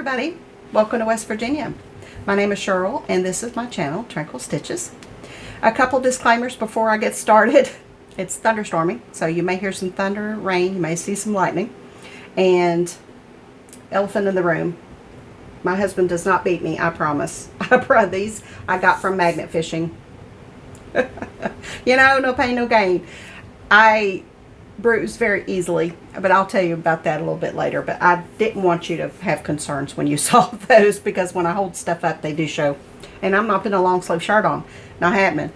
everybody, welcome to West Virginia. My name is Cheryl and this is my channel, Tranquil Stitches. A couple disclaimers before I get started. It's thunderstorming, so you may hear some thunder, rain, you may see some lightning, and elephant in the room. My husband does not beat me, I promise. These I got from magnet fishing. You know, no pain, no gain. I bruise very easily, but I'll tell you about that a little bit later. But I didn't want you to have concerns when you saw those, because when I hold stuff up, they do show. And I'm not putting a long sleeve shirt on. Not happening.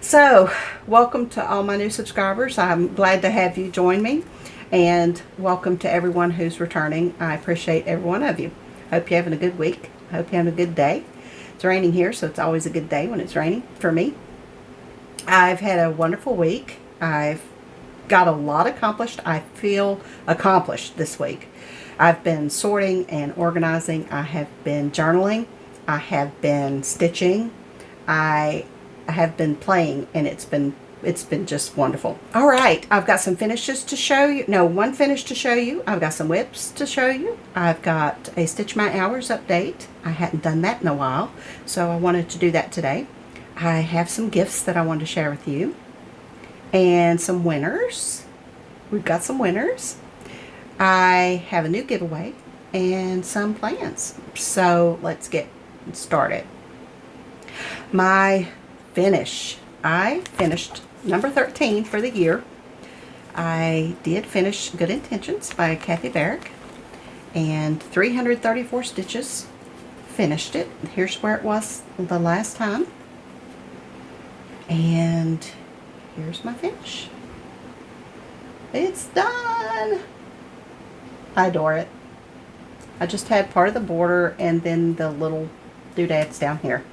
So, welcome to all my new subscribers. I'm glad to have you join me. And welcome to everyone who's returning. I appreciate every one of you. Hope you're having a good week. Hope you're having a good day. It's raining here, so it's always a good day when it's raining for me. I've had a wonderful week. I've got a lot accomplished. I feel accomplished this week. I've been sorting and organizing. I have been journaling. I have been stitching. I have been playing, and it's been just wonderful. All right, I've got some finishes to show you. No, one finish to show you. I've got some whips to show you. I've got a Stitch My Hours update. I hadn't done that in a while, so I wanted to do that today. I have some gifts that I wanted to share with you. And some winners. We've got some winners. I have a new giveaway and some plans. So let's get started. My finish. I finished number 13 for the year. I did finish Good Intentions by Kathy Barrick. And 334 stitches. Finished it. Here's where it was the last time. And here's my finish. It's done. I adore it. I just had part of the border and then the little doodads down here.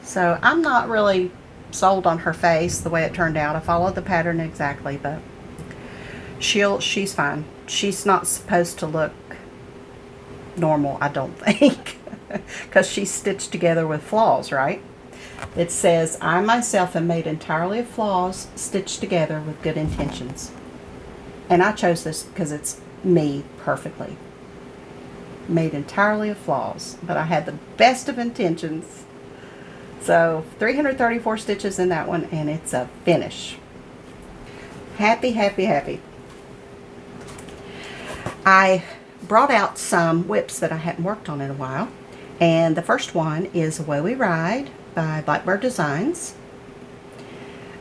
So I'm not really sold on her face the way it turned out. I followed the pattern exactly, but she's fine. She's not supposed to look normal, I don't think, because she's stitched together with flaws, right? It says, I myself am made entirely of flaws, stitched together with good intentions. And I chose this because it's me perfectly. Made entirely of flaws, but I had the best of intentions. So 334 stitches in that one, and it's a finish. Happy, happy, happy. I brought out some whips that I hadn't worked on in a while. And the first one is Away We Ride by Blackbird Designs.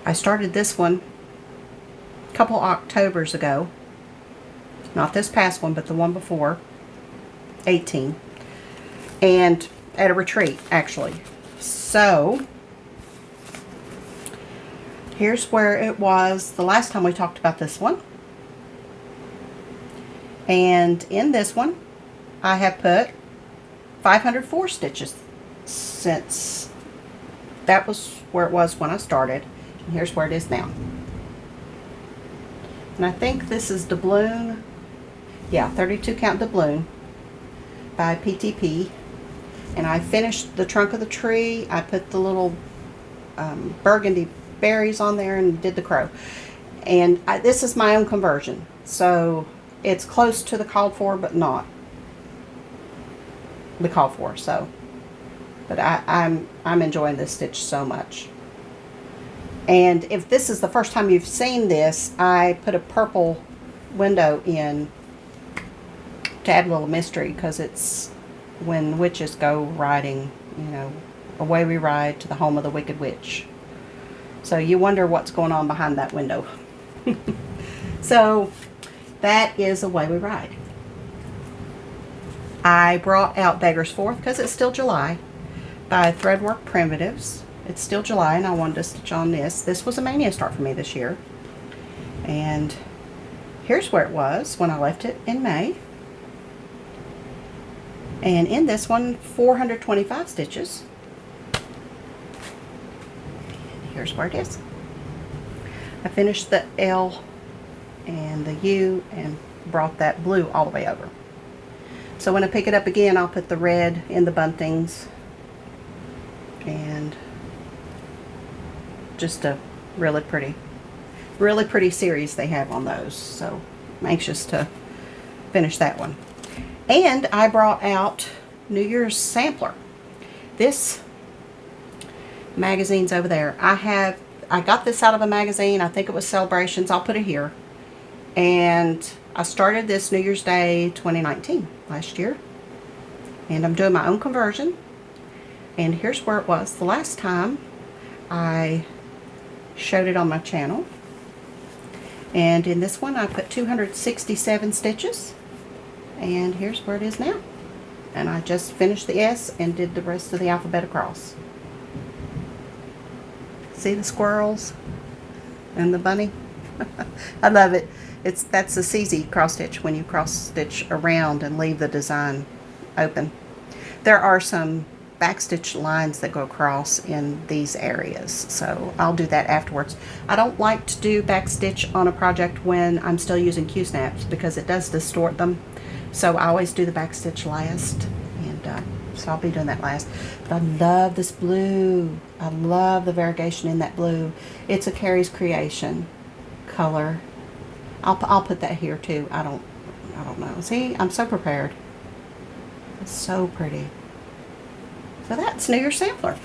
I started this one a couple Octobers ago. Not this past one, but the one before, 18. And at a retreat, actually. So, here's where it was the last time we talked about this one. And in this one, I have put 504 stitches since that was where it was when I started. And here's where it is now. And I think this is doubloon. Yeah, 32 count doubloon by PTP. And I finished the trunk of the tree. I put the little burgundy berries on there and did the crow. And this is my own conversion. So it's close to the called for, but not the called for. So, but I'm enjoying this stitch so much. And if this is the first time you've seen this, I put a purple window in to add a little mystery, because it's when witches go riding, you know, away we ride to the home of the wicked witch. So you wonder what's going on behind that window. So that is Away We Ride. I brought out Beggar's Fourth because it's still July by Threadwork Primitives. It's still July and I wanted to stitch on this. This was a mania start for me this year. And here's where it was when I left it in May. And in this one, 425 stitches. And here's where it is. I finished the L and the U and brought that blue all the way over. So when I pick it up again, I'll put the red in the buntings. And just a really pretty series they have on those. So I'm anxious to finish that one. And I brought out New Year's sampler. This magazine's over there. I got this out of a magazine. I think it was Celebrations. I'll put it here. And I started this New Year's Day 2019, last year. And I'm doing my own conversion. And here's where it was the last time I showed it on my channel. And in this one I put 267 stitches. And here's where it is now. And I just finished the S and did the rest of the alphabet across. See the squirrels and the bunny? I love it. That's the CZ cross stitch, when you cross stitch around and leave the design open. There are some backstitch lines that go across in these areas, so I'll do that afterwards. I don't like to do backstitch on a project when I'm still using Q-snaps because it does distort them. So I always do the backstitch last, and so I'll be doing that last. But I love this blue. I love the variegation in that blue. It's a Carrie's Creation color. I'll put that here too. I don't know. See, I'm so prepared. It's so pretty. So that's New Year's sampler.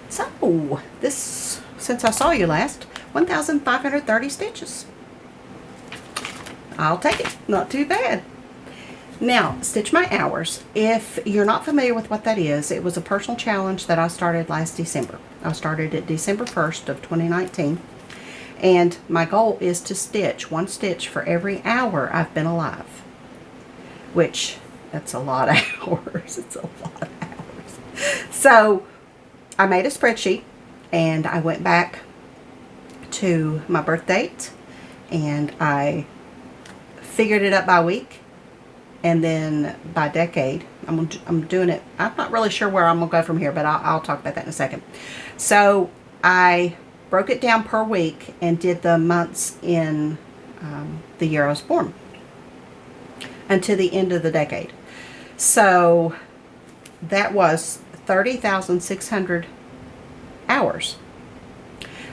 So this, since I saw you last, 1,530 stitches. I'll take it. Not too bad. Now, Stitch My Hours. If you're not familiar with what that is, it was a personal challenge that I started last December. I started it December 1st of 2019. And my goal is to stitch 1 stitch for every hour I've been alive. Which, that's a lot of hours. It's a lot of hours. So, I made a spreadsheet and I went back to my birth date and I figured it up by week and then by decade. I'm doing it. I'm not really sure where I'm going to go from here, but I'll talk about that in a second. So I broke it down per week and did the months in the year I was born until the end of the decade. So that was 30,600 hours.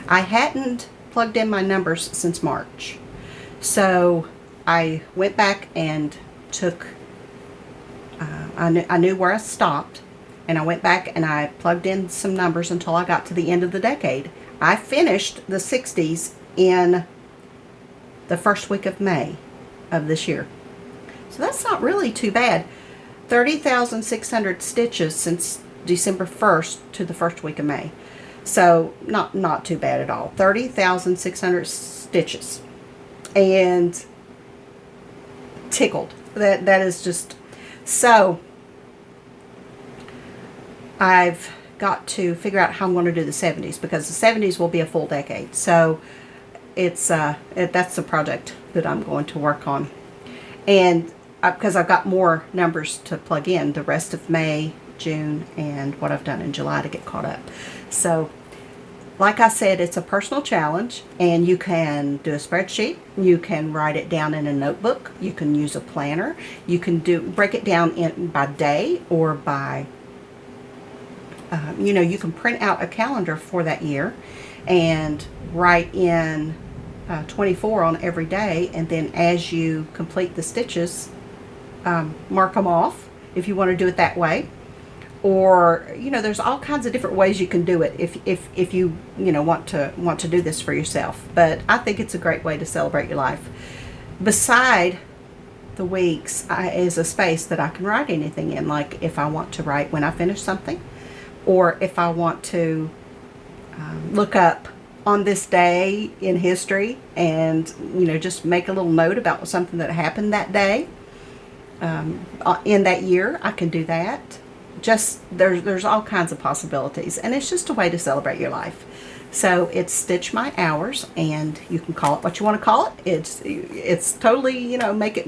I hadn't plugged in my numbers since March. So I went back and took, I knew where I stopped, and I went back and I plugged in some numbers until I got to the end of the decade. I finished the 60s in the first week of May of this year. So that's not really too bad. 30,600 stitches since December 1st to the first week of May. So not too bad at all. 30,600 stitches. And tickled. That is just so. I've got to figure out how I'm going to do the 70s, because the 70s will be a full decade. So it's that's the project that I'm going to work on. And because I've got more numbers to plug in, the rest of May, June, and what I've done in July to get caught up. So like I said, it's a personal challenge, and you can do a spreadsheet, you can write it down in a notebook, you can use a planner, you can break it down by day or by, you can print out a calendar for that year and write in 24 on every day, and then as you complete the stitches, mark them off if you want to do it that way. Or, there's all kinds of different ways you can do it if you want to do this for yourself. But I think it's a great way to celebrate your life. Beside the weeks is a space that I can write anything in, like if I want to write when I finish something, or if I want to look up on this day in history and just make a little note about something that happened that day in that year. I can do that. Just there's all kinds of possibilities, and it's just a way to celebrate your life. So it's Stitch My Hours, and you can call it what you want to call it. It's totally, make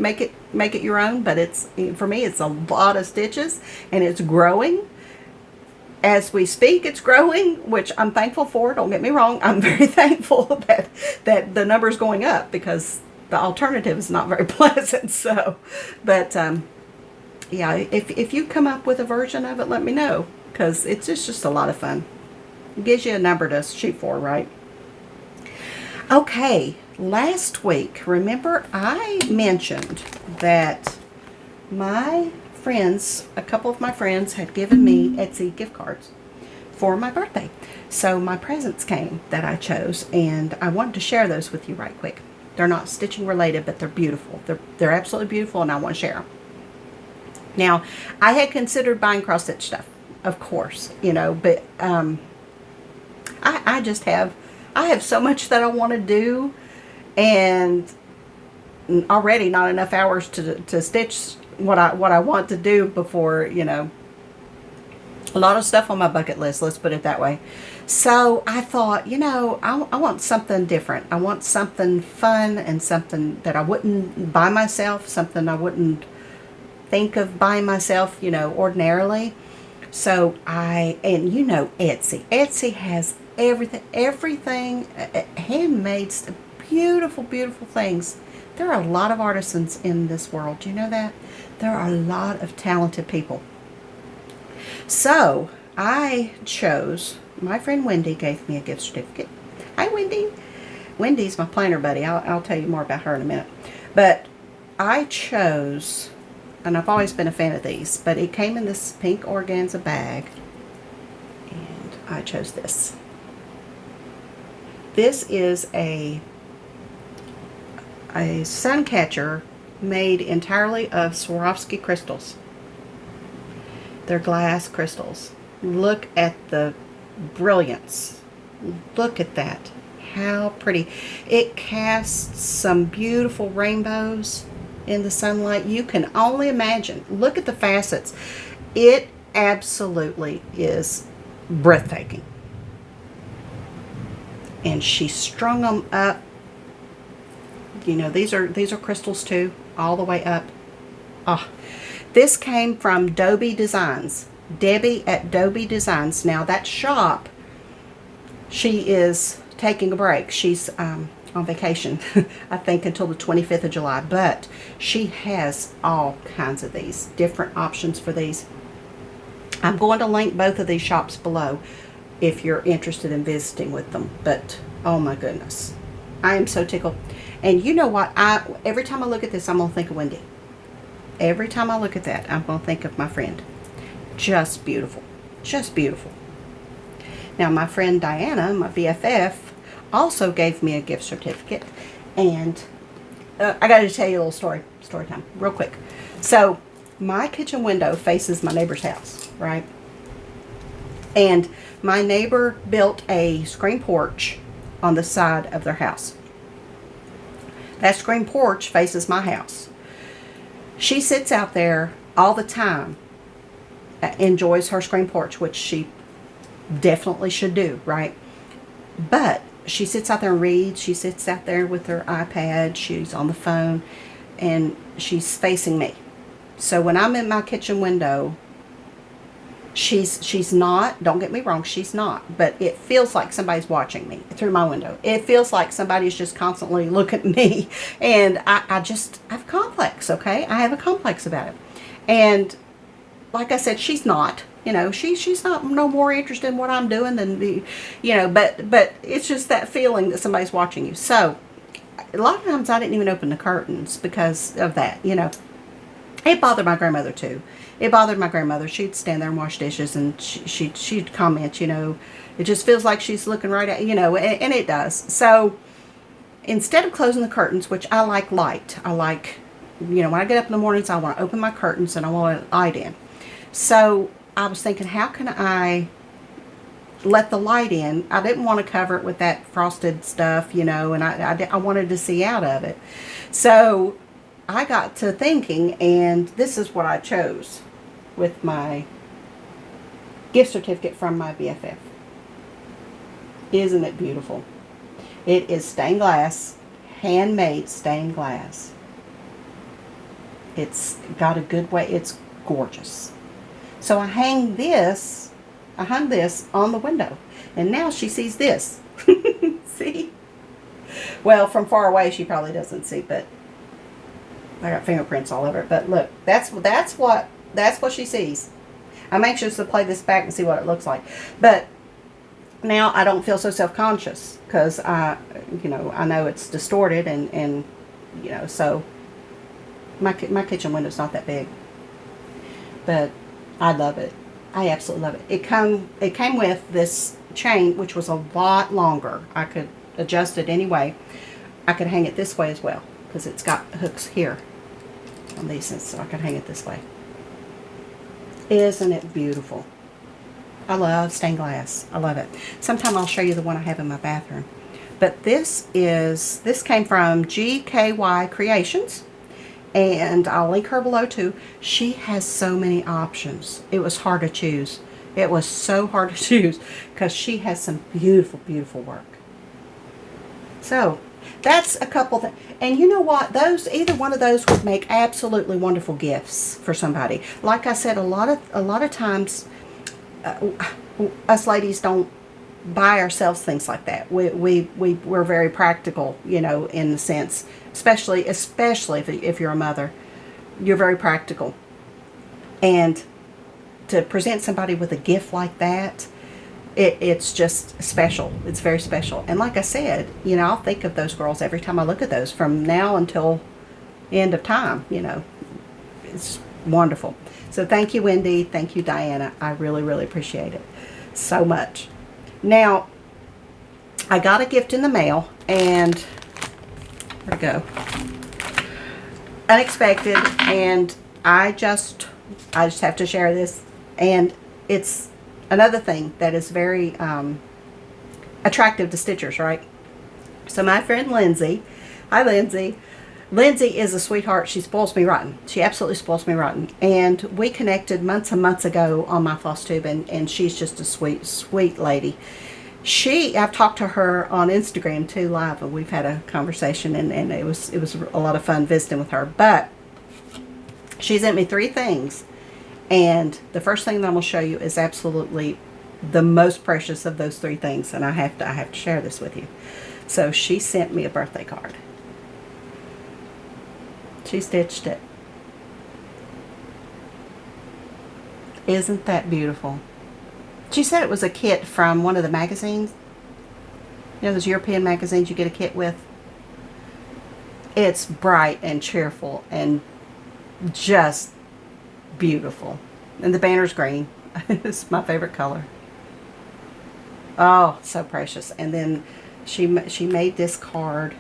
it your own, but for me it's a lot of stitches, and it's growing as we speak. It's growing, which I'm thankful for. Don't get me wrong, I'm very thankful that the number's going up, because the alternative is not very pleasant. So, but yeah, if you come up with a version of it, let me know, because it's just a lot of fun. It gives you a number to shoot for, right? Okay, last week, remember I mentioned that my friends, a couple of my friends had given me Etsy gift cards for my birthday. So my presents came that I chose, and I wanted to share those with you right quick. They're not stitching related, but they're beautiful. They're absolutely beautiful, and I want to share them. Now, I had considered buying cross stitch stuff, of course, you know, but I just have so much that I want to do, and already not enough hours to stitch what I want to do before, you know, a lot of stuff on my bucket list, let's put it that way. So I thought, you know, I want something different. I want something fun and something that I wouldn't buy myself, something I wouldn't think of buying myself, you know, ordinarily. So and you know, Etsy has everything handmade, beautiful things. There are a lot of artisans in this world. Do you know that? There are a lot of talented people. So I chose, my friend Wendy gave me a gift certificate. Hi, Wendy. Wendy's my planner buddy. I'll tell you more about her in a minute. But I chose, and I've always been a fan of these, but it came in this pink organza bag, and I chose this. This is a sun catcher made entirely of Swarovski crystals. They're glass crystals. Look at the brilliance. Look at that. How pretty. It casts some beautiful rainbows in the sunlight. You can only imagine. Look at the facets. It absolutely is breathtaking. And she strung them up. You know, these are crystals too, all the way up. Oh, this came from Dobie Designs. Debbie at Dobie Designs. Now that shop, she is taking a break. She's on vacation, I think, until the 25th of July. But she has all kinds of these, different options for these. I'm going to link both of these shops below if you're interested in visiting with them. But, oh my goodness. I am so tickled. And you know what? Every time I look at this, I'm going to think of Wendy. Every time I look at that, I'm going to think of my friend. Just beautiful. Just beautiful. Now, my friend Diana, my BFF, also gave me a gift certificate. And I got to tell you a little story time, real quick. So, my kitchen window faces my neighbor's house, right? And my neighbor built a screen porch on the side of their house. That screen porch faces my house. She sits out there all the time, enjoys her screen porch, which she definitely should do, right? But she sits out there and reads. She sits out there with her iPad. She's on the phone, and she's facing me. So when I'm in my kitchen window, she's not, don't get me wrong, she's not, but it feels like somebody's watching me through my window. It feels like somebody's just constantly looking at me, and I have a complex, okay? I have a complex about it. And like I said, she's not, you know, she's not no more interested in what I'm doing than the, you know, but it's just that feeling that somebody's watching you. So a lot of times I didn't even open the curtains because of that, you know. It bothered my grandmother too. It bothered my grandmother. She'd stand there and wash dishes, and she'd comment, you know, it just feels like she's looking right at, you know, and it does. So instead of closing the curtains, which I like light, I like, you know, when I get up in the mornings, I want to open my curtains and I want light in. So I was thinking, how can I let the light in? I didn't want to cover it with that frosted stuff, you know, and I wanted to see out of it. So I got to thinking, and this is what I chose with my gift certificate from my BFF. Isn't it beautiful? It is stained glass, handmade stained glass. It's got a good way. It's gorgeous. So I hung this on the window, and now she sees this. See? Well, from far away she probably doesn't see, but I got fingerprints all over it. But look, that's what she sees. I'm anxious to play this back and see what it looks like. But now I don't feel so self-conscious because you know, I know it's distorted, and you know, so my kitchen window's not that big. but I love it. I absolutely love it. It came with this chain, which was a lot longer. I could adjust it any way. I could hang it this way as well, because it's got hooks here on these, so I could hang it this way. Isn't it beautiful? I love stained glass. I love it. Sometime I'll show you the one I have in my bathroom. But this came from GKY Creations, and I'll link her below too. She has so many options. It was hard to choose. It was so hard to choose because she has some beautiful, beautiful work. So that's a couple things. And you know what? Either one of those would make absolutely wonderful gifts for somebody. Like I said, a lot of times us ladies don't buy ourselves things like that. We're very practical, you know, in the sense, especially if you're a mother, you're very practical. And to present somebody with a gift like that, it's just special. It's very special. And like I said, you know, I'll think of those girls every time I look at those from now until the end of time, you know. It's wonderful. So thank you, Wendy. Thank you, Diana. I really, really appreciate it so much. Now, I got a gift in the mail, and where'd it go? Unexpected, and I just have to share this. And it's another thing that is very attractive to stitchers, right? So my friend Lindsay, hi Lindsay. Lindsay is a sweetheart. She spoils me rotten. She absolutely spoils me rotten. And we connected months and months ago on my FlossTube, and she's just a sweet, sweet lady. I've talked to her on Instagram too, live, and we've had a conversation, and it was a lot of fun visiting with her. But she sent me 3 things, and the first thing that I'm going to show you is absolutely the most precious of those 3 things, and I have to share this with you. So she sent me a birthday card. She stitched it. Isn't that beautiful? She said it was a kit from one of the magazines. You know, those European magazines you get a kit with. It's bright and cheerful and just beautiful. And the banner's green. It's my favorite color. Oh, so precious. And then she made this card.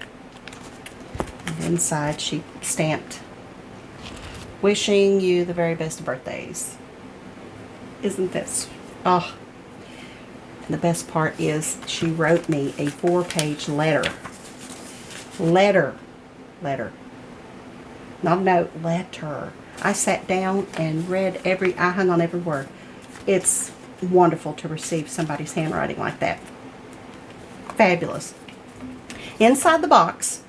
And inside she stamped, "Wishing you the very best of birthdays." Isn't this? Oh. And the best part is she wrote me a 4-page letter. Letter. Not a note, letter. I sat down and read I hung on every word. It's wonderful to receive somebody's handwriting like that. Fabulous. Inside the box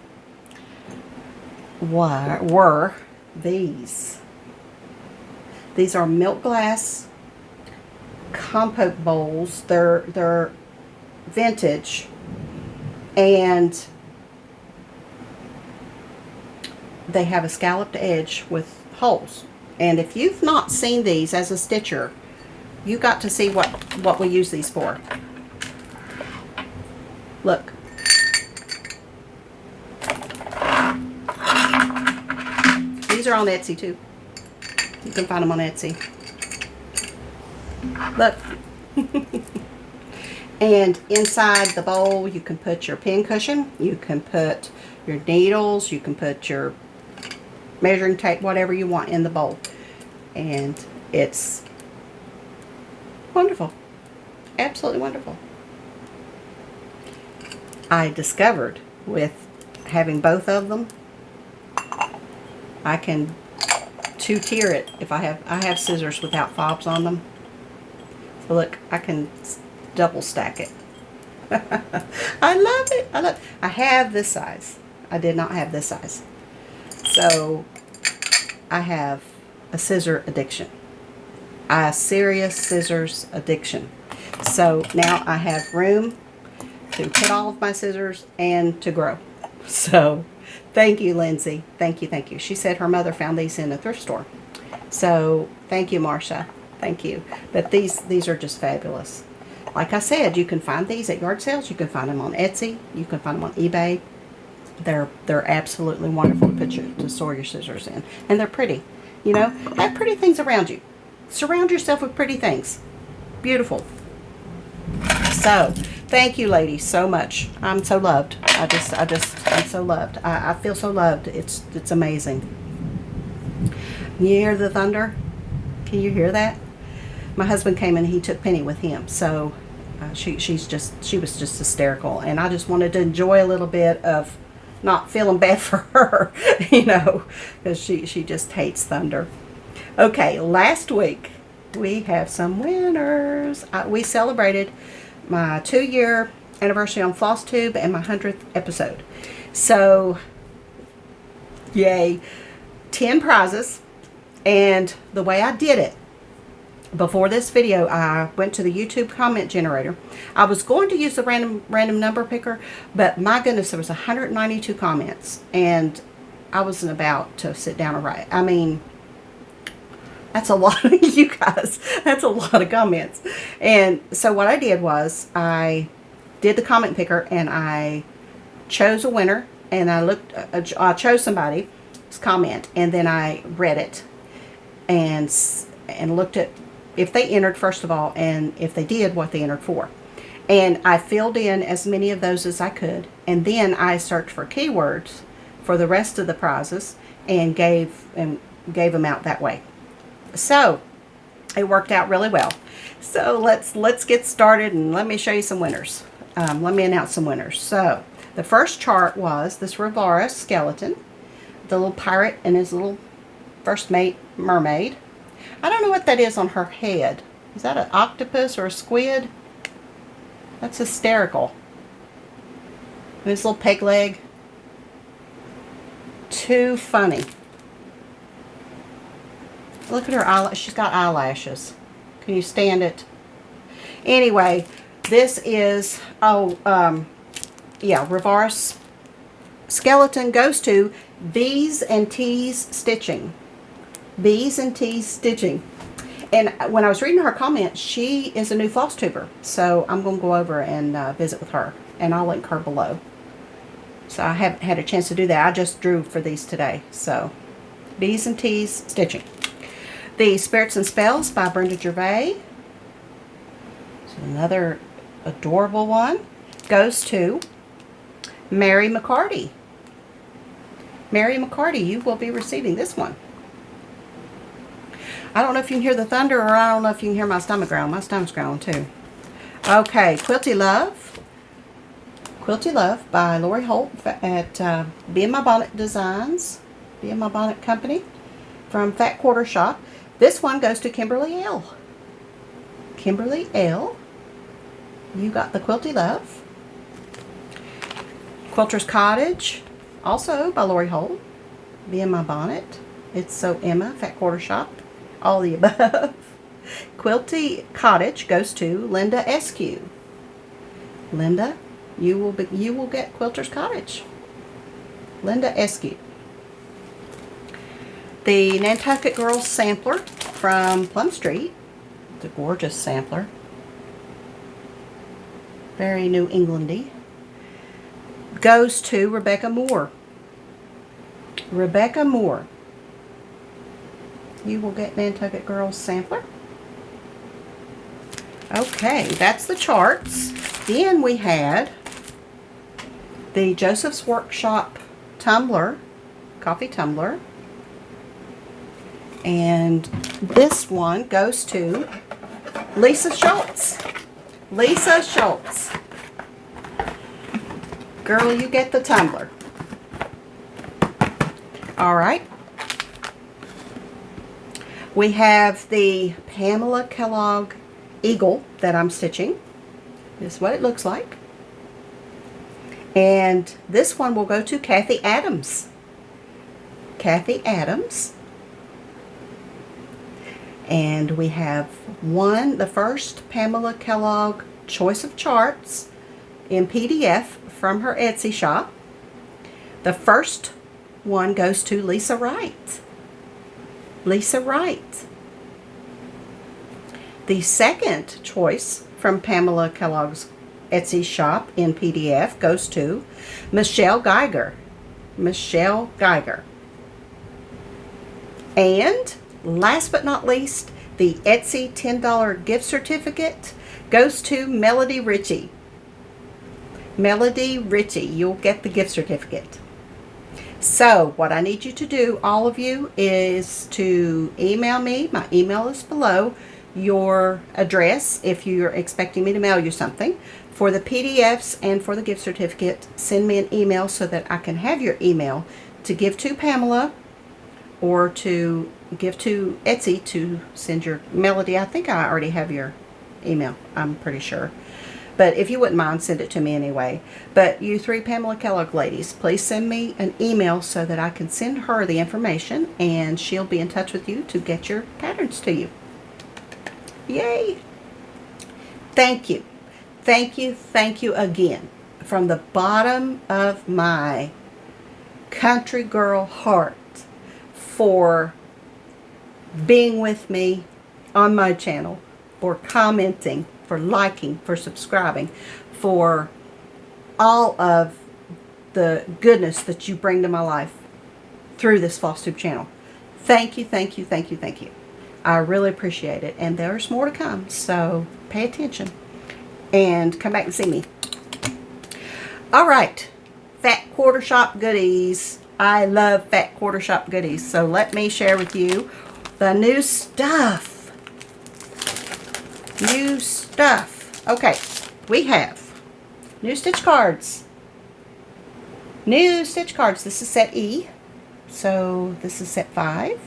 were these. These are milk glass compote bowls. They're vintage, and they have a scalloped edge with holes. And if you've not seen these as a stitcher, you got to see what we use these for. Look. These are on Etsy too. You can find them on Etsy. Look. And inside the bowl you can put your pin cushion, you can put your needles, you can put your measuring tape, whatever you want in the bowl. And it's wonderful. Absolutely wonderful. I discovered with having both of them, I can 2-tier it if I have scissors without fobs on them. So look, I can double stack it. I love it. I have this size. I did not have this size. So I have a scissor addiction. A serious scissors addiction. So now I have room to put all of my scissors and to grow. So thank you, Lindsay. Thank you, thank you. She said her mother found these in a thrift store. So thank you, Marcia. Thank you. But these are just fabulous. Like I said, you can find these at yard sales. You can find them on Etsy. You can find them on eBay. They're absolutely wonderful to store your scissors in. And they're pretty. You know, have pretty things around you. surround yourself with pretty things. Beautiful. So, thank you, ladies, so much. I'm so loved. I'm so loved. I feel so loved. It's amazing. You hear the thunder? Can you hear that? My husband came and he took Penny with him. So, she was just hysterical. And I just wanted to enjoy a little bit of not feeling bad for her, you know, because she just hates thunder. Okay, last week we have some winners. We celebrated my 2-year anniversary on FlossTube and my 100th episode. So, yay, 10 prizes. And the way I did it, before this video, I went to the YouTube comment generator. I was going to use the random number picker, but my goodness, there was 192 comments, and I wasn't about to sit down and write. I mean, that's a lot of you guys. That's a lot of comments. And so what I did was I did the comment picker, and I chose a winner, and I chose somebody's comment, and then I read it and looked at if they entered, first of all, and if they did, what they entered for. And I filled in as many of those as I could, and then I searched for keywords for the rest of the prizes and gave them out that way. So it worked out really well. So let's get started, and let me show you some winners. Let me announce some winners. So the first chart was this Rivara skeleton, the little pirate and his little first mate mermaid. I don't know what that is on her head. Is that an octopus or a squid? That's hysterical. And his little peg leg. Too funny. Look at her eyelash. She's got eyelashes. Can you stand it? Anyway, this is, Rivara's skeleton goes to B's and T's Stitching. B's and T's Stitching. And when I was reading her comments, she is a new FlossTuber. So I'm going to go over and visit with her. And I'll link her below. So I haven't had a chance to do that. I just drew for these today. So B's and T's Stitching. The Spirits and Spells by Brenda Gervais. So another adorable one. Goes to Mary McCarty. Mary McCarty, you will be receiving this one. I don't know if you can hear the thunder, or I don't know if you can hear my stomach growl. My stomach's growling too. Okay, Quilty Love. Quilty Love by Lori Holt at Be In My Bonnet Designs. Be In My Bonnet Company from Fat Quarter Shop. This one goes to Kimberly L. Kimberly L. You got the Quilty Love. Quilter's Cottage, also by Lori Holt. Be In My Bonnet. It's So Emma, Fat Quarter Shop. All the above. Quilty Cottage goes to Linda SQ. Linda, you will get Quilter's Cottage. Linda SQ. The Nantucket Girls Sampler from Plum Street. It's a gorgeous sampler. Very New Englandy. Goes to Rebecca Moore. Rebecca Moore. You will get Nantucket Girls Sampler. Okay, that's the charts. Then we had the Joseph's Workshop tumbler, coffee tumbler. And this one goes to Lisa Schultz. Lisa Schultz. Girl, you get the tumbler. All right. We have the Pamela Kellogg Eagle that I'm stitching. This is what it looks like. And this one will go to Kathy Adams. Kathy Adams. And we have the first Pamela Kellogg Choice of Charts in PDF from her Etsy shop. The first one goes to Lisa Wright. Lisa Wright. The second choice from Pamela Kellogg's Etsy shop in PDF goes to Michelle Geiger. Michelle Geiger. And last but not least, The Etsy $10 gift certificate goes to Melody Ritchie. Melody Ritchie, you'll get the gift certificate. So what I need you to do, all of you, is to email me. My email is below. Your address, if you're expecting me to mail you something. For the PDFs and for the gift certificate, send me an email so that I can have your email to give to Pamela or to give to Etsy to send your Melody. I think I already have your email, I'm pretty sure. But if you wouldn't mind, send it to me anyway. But you three Pamela Kellogg ladies, please send me an email so that I can send her the information and she'll be in touch with you to get your patterns to you. Yay! Thank you. Thank you, thank you again from the bottom of my country girl heart for being with me on my channel, for commenting, for liking, for subscribing, for all of the goodness that you bring to my life through this FlossTube channel. Thank you, thank you, thank you, thank you. I really appreciate it, and there's more to come, so pay attention and come back and see me. All right, Fat Quarter Shop goodies. I love Fat Quarter Shop goodies, so let me share with you the new stuff. New stuff. Okay, we have new stitch cards. New stitch cards. This is set E, so this is set 5.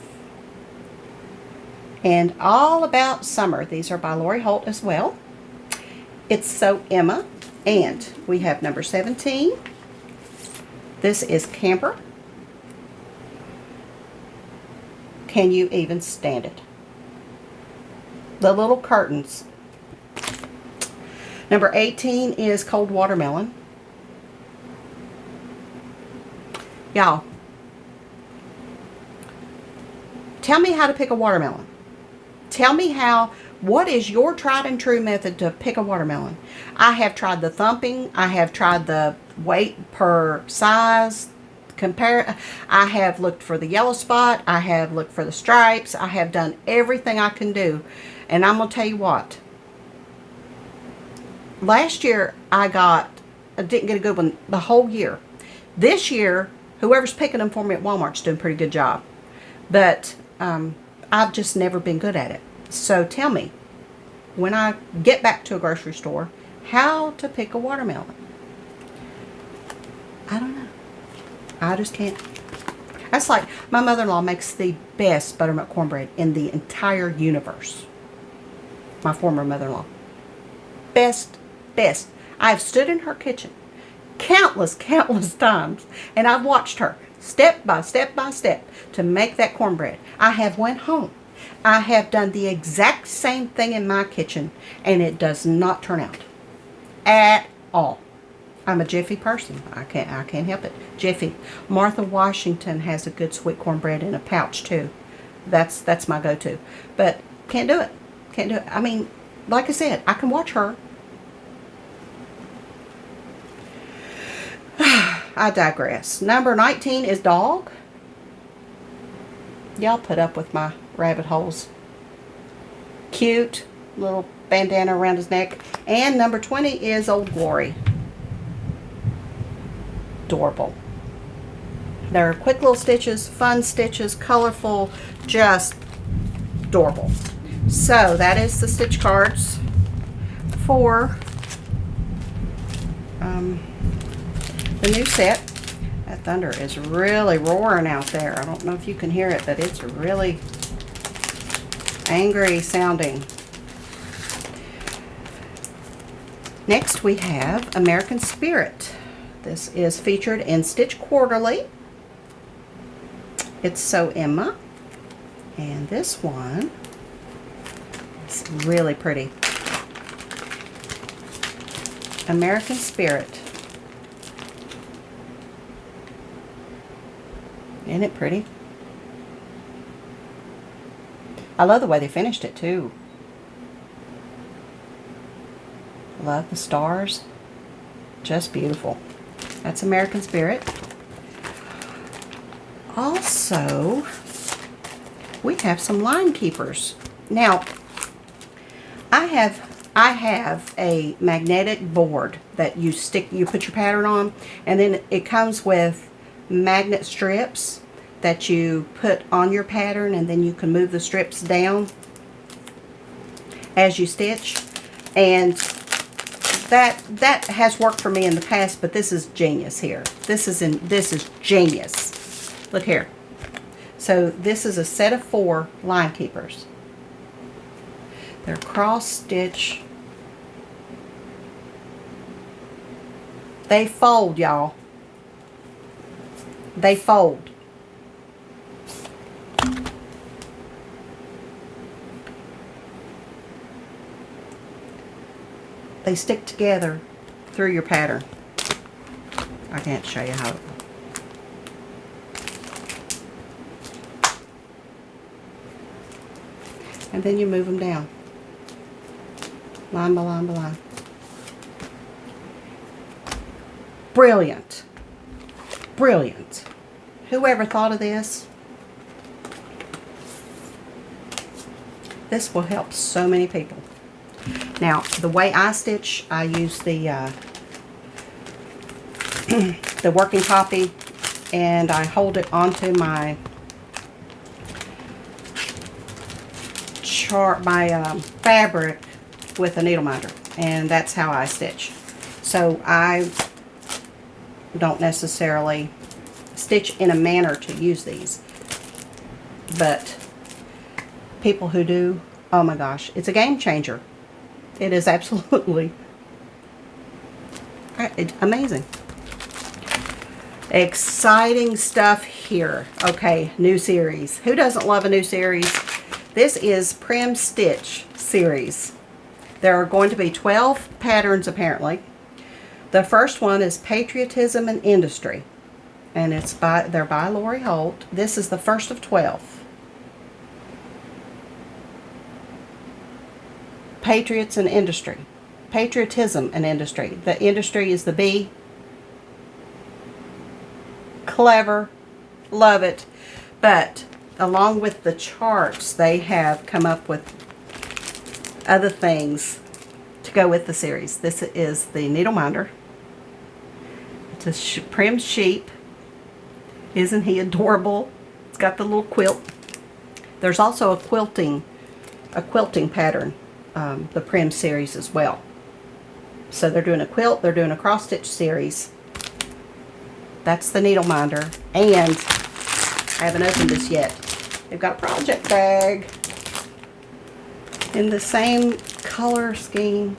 And All About Summer. These are by Lori Holt as well. It's So Emma. And we have number 17. This is Camper. Can You Even Stand It? The little curtains. Number 18 is Cold Watermelon. Y'all, tell me how to pick a watermelon. Tell me what is your tried and true method to pick a watermelon? I have tried the thumping. I have tried the weight per size. I have looked for the yellow spot. I have looked for the stripes. I have done everything I can do. And I'm going to tell you what. Last year, I didn't get a good one the whole year. This year, whoever's picking them for me at Walmart's doing a pretty good job. But I've just never been good at it. So tell me, when I get back to a grocery store, how to pick a watermelon. I don't know. I just can't. That's like my mother-in-law makes the best buttermilk cornbread in the entire universe. My former mother-in-law. Best. I've stood in her kitchen countless times, and I've watched her step by step by step to make that cornbread. I have went home. I have done the exact same thing in my kitchen, and it does not turn out at all. I'm a Jiffy person. I can't help it. Jiffy. Martha Washington has a good sweet cornbread in a pouch too. That's my go-to. But can't do it. Can't do it. I mean, like I said, I can watch her. I digress. Number 19 is Dog. Y'all put up with my rabbit holes. Cute. Little bandana around his neck. And number 20 is Old Glory. Adorable. They're quick little stitches, fun stitches, colorful, just adorable. So that is the stitch cards for the new set. That thunder is really roaring out there. I don't know if you can hear it, but it's really angry sounding. Next we have American Spirit. This is featured in Stitch Quarterly. It's So Emma. And this one is really pretty. American Spirit. Isn't it pretty? I love the way they finished it too. Love the stars. Just beautiful. That's American Spirit. Also, we have some line keepers. Now, I have a magnetic board that you put your pattern on, and then it comes with magnet strips that you put on your pattern, and then you can move the strips down as you stitch. And that has worked for me in the past, but this is genius here. This is genius. Look here. So this is a set of 4 line keepers. They're cross stitch. They fold, y'all. They fold. They stick together through your pattern. I can't show you how. And then you move them down. Line by line by line. Brilliant. Brilliant. Whoever thought of this? This will help so many people. Now, the way I stitch, I use the the working copy, and I hold it onto my fabric with a needle minder, and that's how I stitch. So I don't necessarily stitch in a manner to use these, but people who do, oh my gosh, it's a game changer. It is absolutely amazing. Exciting stuff here. Okay, new series. Who doesn't love a new series? This is Prim Stitch series. There are going to be 12 patterns apparently. The first one is Patriotism and Industry, and they're by Lori Holt. This is the first of 12. Patriots and Industry. Patriotism and Industry. The industry is the B. Clever. Love it. But along with the charts, they have come up with other things to go with the series. This is the needle minder. It's a Prim sheep. Isn't he adorable? It's got the little quilt. There's also a quilting pattern, the Prim series as well. So they're doing a quilt, they're doing a cross stitch series. That's the needle minder, and I haven't opened this yet. They've got a project bag in the same color scheme.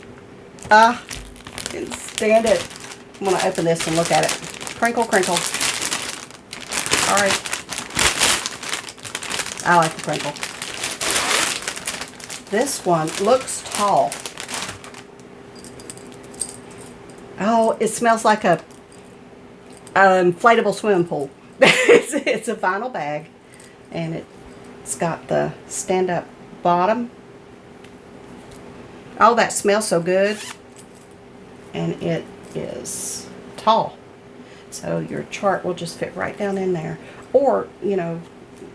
Ah, can't stand it. I'm going to open this and look at it. Crinkle, crinkle. Alright. I like the crinkle. This one looks tall. Oh, it smells like a inflatable swimming pool. It's a vinyl bag, and it's got the stand-up bottom. Oh, that smells so good. And it is tall. So your chart will just fit right down in there. Or, you know,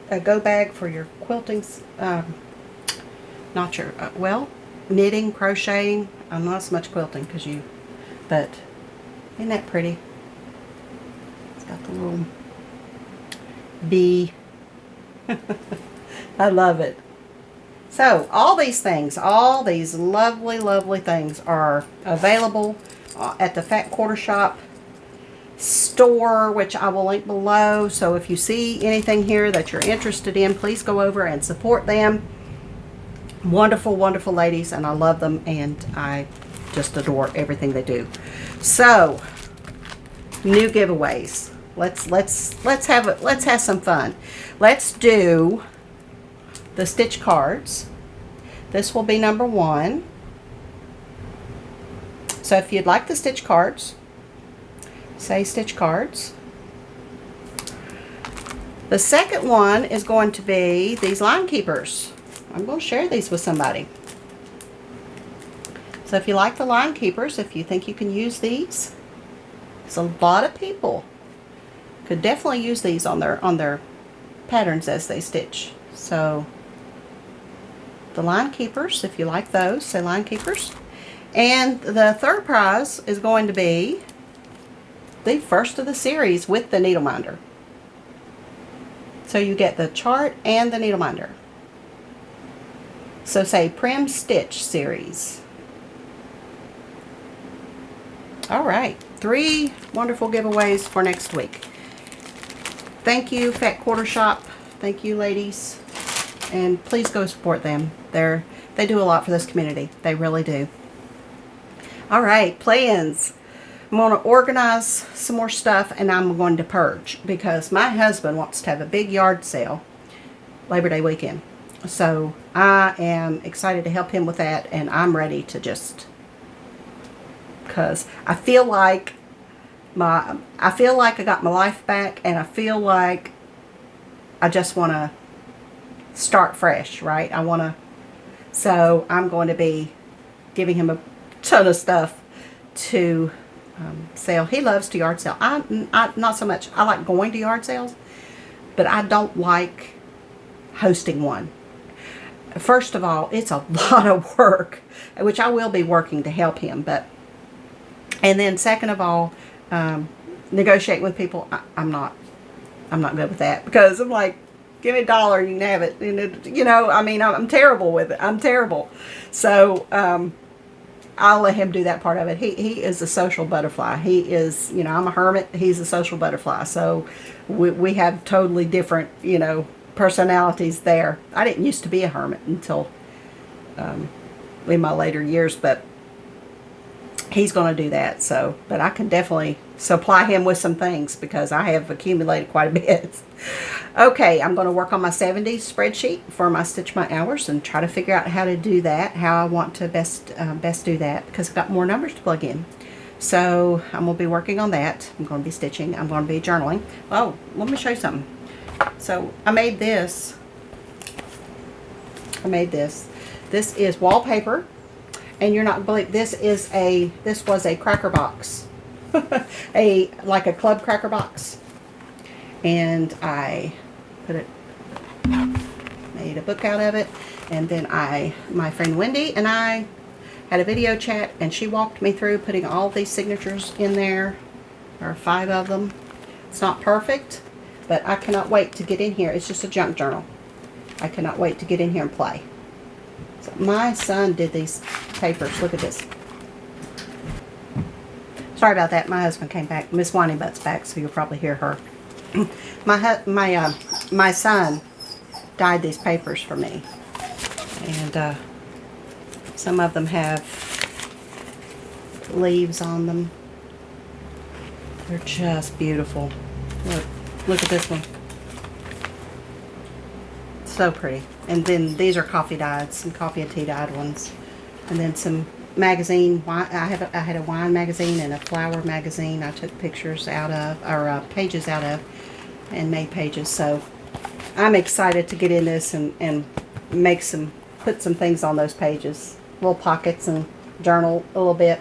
a go bag for your quilting, not your, well, knitting, crocheting. Not as much quilting but isn't that pretty? It's got the little bee. I love it. So all these things, all these lovely, lovely things are available at the Fat Quarter Shop store, which I will link below. So if you see anything here that you're interested in, please go over and support them. Wonderful, wonderful ladies, and I love them, and I just adore everything they do. So, new giveaways. Let's have some fun. Let's do the stitch cards. This will be number 1. So if you'd like the stitch cards, say stitch cards. The second one is going to be these line keepers. I'm going to share these with somebody. So if you like the line keepers, if you think you can use these, there's a lot of people could definitely use these on their patterns as they stitch. So the line keepers, if you like those, say line keepers. And the third prize is going to be the first of the series with the needle minder. So you get the chart and the needle minder. So say Prim Stitch series. Alright, 3 wonderful giveaways for next week. Thank you, Fat Quarter Shop. Thank you, ladies. And please go support them. They do a lot for this community. They really do. Alright, plans. I'm going to organize some more stuff and I'm going to purge because my husband wants to have a big yard sale Labor Day weekend. So I am excited to help him with that, and I'm ready to just, because I feel like I got my life back, and I feel like I just want to start fresh, right? So I'm going to be giving him a ton of stuff to sell. He loves to yard sale. I not so much. I like going to yard sales, but I don't like hosting one. First of all, it's a lot of work, which I will be working to help him. And then second of all, negotiating with people, I'm not good with that, because I'm like, give me $1, you can have it. And I mean, I'm terrible with it. I'm terrible. So I'll let him do that part of it. He is a social butterfly. He is, I'm a hermit. He's a social butterfly. So we have totally different, personalities there. I didn't used to be a hermit until in my later years, but he's going to do that. So, but I can definitely supply him with some things because I have accumulated quite a bit. Okay, I'm going to work on my 70s spreadsheet for my Stitch My Hours and try to figure out how to do that, how I want to best do that, because I've got more numbers to plug in. So I'm going to be working on that. I'm going to be stitching. I'm going to be journaling. Oh, let me show you something. So I made this. This is wallpaper, and you're not going to believe this was a cracker box, like a club cracker box, and I made a book out of it, and then my friend Wendy and I had a video chat, and she walked me through putting all these signatures in there. There are 5 of them. It's not perfect, but I cannot wait to get in here. It's just a junk journal. I cannot wait to get in here and play. So my son did these papers. Look at this. Sorry about that. My husband came back. Miss Whiny Butt's back, so you'll probably hear her. My son dyed these papers for me, and some of them have leaves on them. They're just beautiful. Look at this one. So pretty. And then these are coffee dyed, some coffee and tea dyed ones. And then some magazine. I had a wine magazine and a flower magazine I took pictures out of, or pages out of, and made pages. So I'm excited to get in this and put some things on those pages. Little pockets and journal a little bit.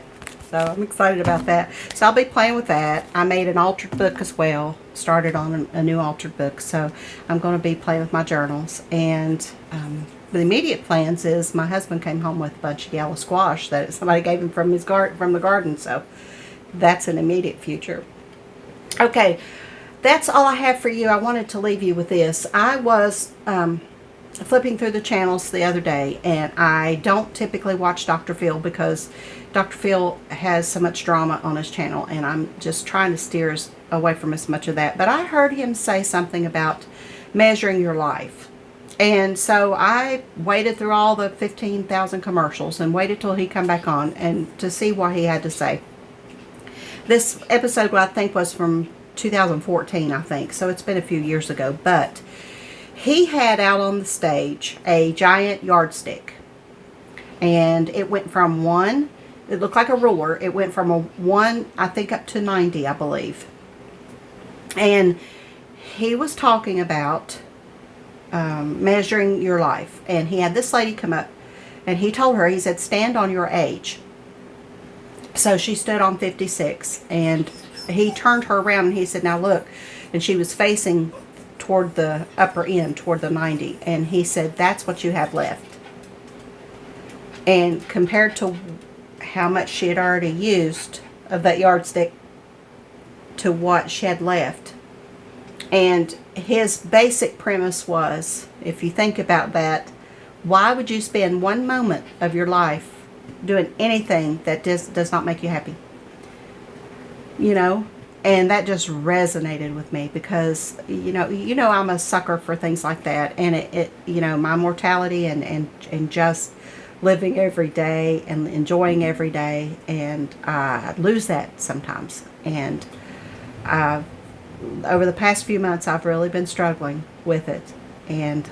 So I'm excited about that. So I'll be playing with that. I made an altered book as well. Started on a new altered book. So I'm going to be playing with my journals. And the immediate plans is my husband came home with a bunch of yellow squash that somebody gave him from the garden. So that's an immediate future. Okay, that's all I have for you. I wanted to leave you with this. I was flipping through the channels the other day, and I don't typically watch Dr. Phil because Dr. Phil has so much drama on his channel, and I'm just trying to steer away from as much of that. But I heard him say something about measuring your life. And so I waited through all the 15,000 commercials and waited till he come back on and to see what he had to say. This episode, I think, was from 2014, I think. So it's been a few years ago. But he had out on the stage a giant yardstick. And it went from 1, it looked like a ruler. It went from a 1, I think, up to 90, I believe. And he was talking about measuring your life. And he had this lady come up, and he told her, he said, stand on your age. So she stood on 56, and he turned her around and he said, now look. And she was facing toward the upper end, toward the 90. And he said, that's what you have left. And compared to how much she had already used of that yardstick to what she had left. And his basic premise was, if you think about that, why would you spend one moment of your life doing anything that does not make you happy? You know, and that just resonated with me because, you know, I'm a sucker for things like that. And it you know, my mortality and just living every day and enjoying every day. And I lose that sometimes. And over the past few months, I've really been struggling with it. And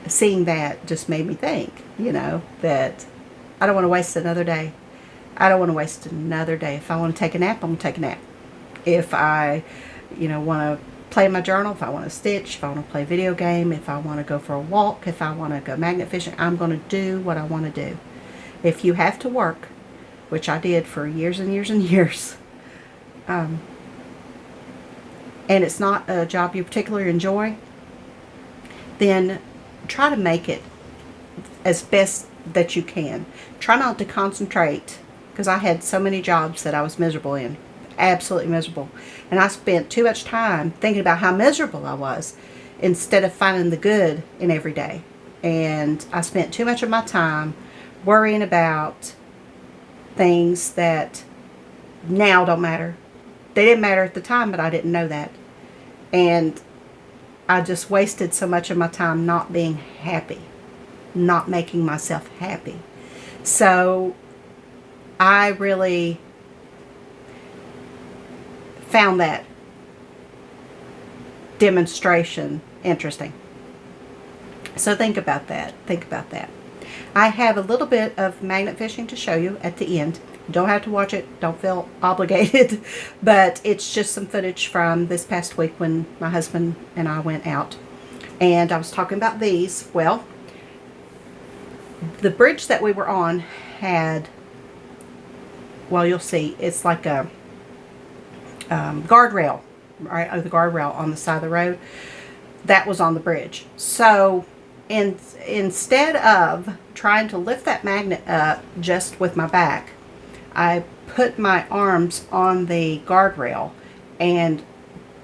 seeing that just made me think, you know, that I don't want to waste another day. I don't want to waste another day. If I want to take a nap, I'm going to take a nap. If I, you know, want to play in my journal, if I want to stitch, if I want to play a video game, if I want to go for a walk, if I want to go magnet fishing, I'm going to do what I want to do. If you have to work, which I did for years and years and years, and it's not a job you particularly enjoy, then try to make it as best that you can. Try not to concentrate, because I had so many jobs that I was miserable in, absolutely miserable, and I spent too much time thinking about how miserable I was instead of finding the good in every day. And I spent too much of my time worrying about things that now don't matter. They didn't matter at the time, but I didn't know that. And I just wasted so much of my time not being happy, not making myself happy. So I really found that demonstration interesting. So think about that. Think about that. I have a little bit of magnet fishing to show you at the end. You don't have to watch it. Don't feel obligated. But it's just some footage from this past week when my husband and I went out. And I was talking about these. Well, the bridge that we were on had, well, you'll see, it's like a guardrail, right? The guardrail on the side of the road. That was on the bridge. So instead of trying to lift that magnet up just with my back, I put my arms on the guardrail and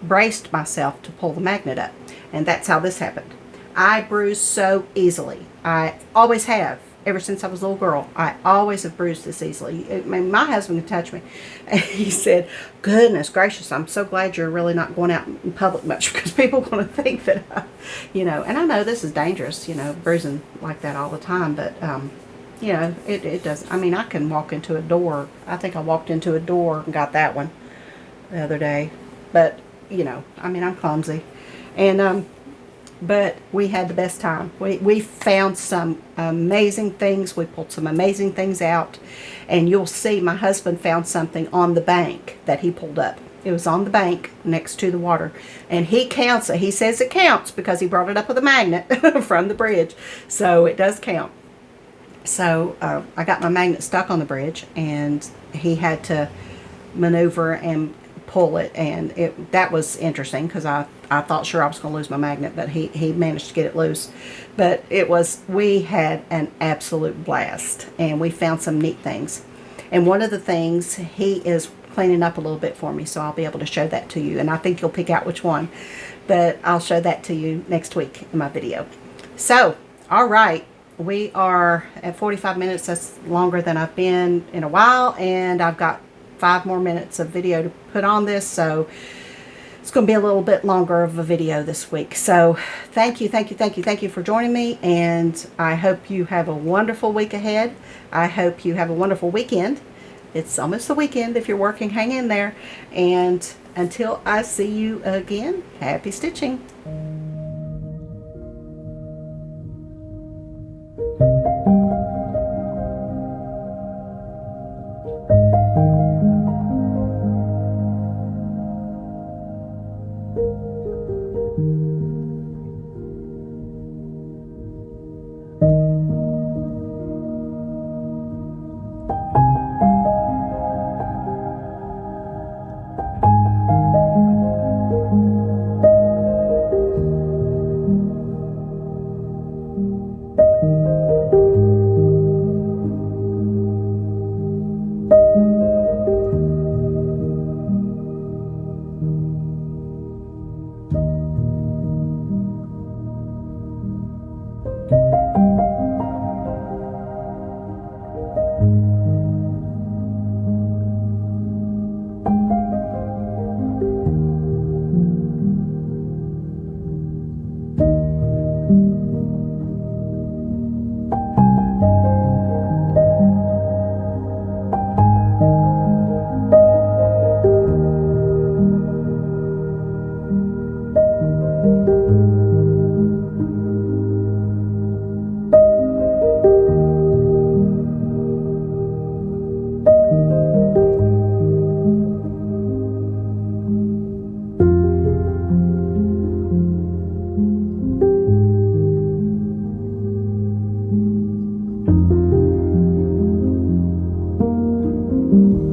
braced myself to pull the magnet up. And that's how this happened. I bruise so easily. I always have. Ever since I was a little girl, I always have bruised this easily. I mean, my husband can touch me. And he said, goodness gracious, I'm so glad you're really not going out in public much, because people are going to think that, you know, and I know this is dangerous, you know, bruising like that all the time, but, you know, it doesn't. I mean, I can walk into a door. I think I walked into a door and got that one the other day. But, you know, I mean, I'm clumsy. And, but we had the best time. We found some amazing things. We pulled some amazing things out. And you'll see my husband found something on the bank that he pulled up. It was on the bank next to the water. And he counts it. He says it counts because he brought it up with a magnet from the bridge. So it does count. So I got my magnet stuck on the bridge. And he had to maneuver and pull it. And that was interesting because I thought sure I was going to lose my magnet, but he managed to get it loose. But we had an absolute blast, and we found some neat things. And one of the things, he is cleaning up a little bit for me, so I'll be able to show that to you. And I think you'll pick out which one, but I'll show that to you next week in my video. So, all right, we are at 45 minutes. That's longer than I've been in a while, and I've got 5 more minutes of video to put on this, so it's going to be a little bit longer of a video this week. So thank you for joining me, and I hope you have a wonderful week ahead. I hope you have a wonderful weekend. It's almost the weekend. If you're working, hang in there. And until I see you again, happy stitching. you.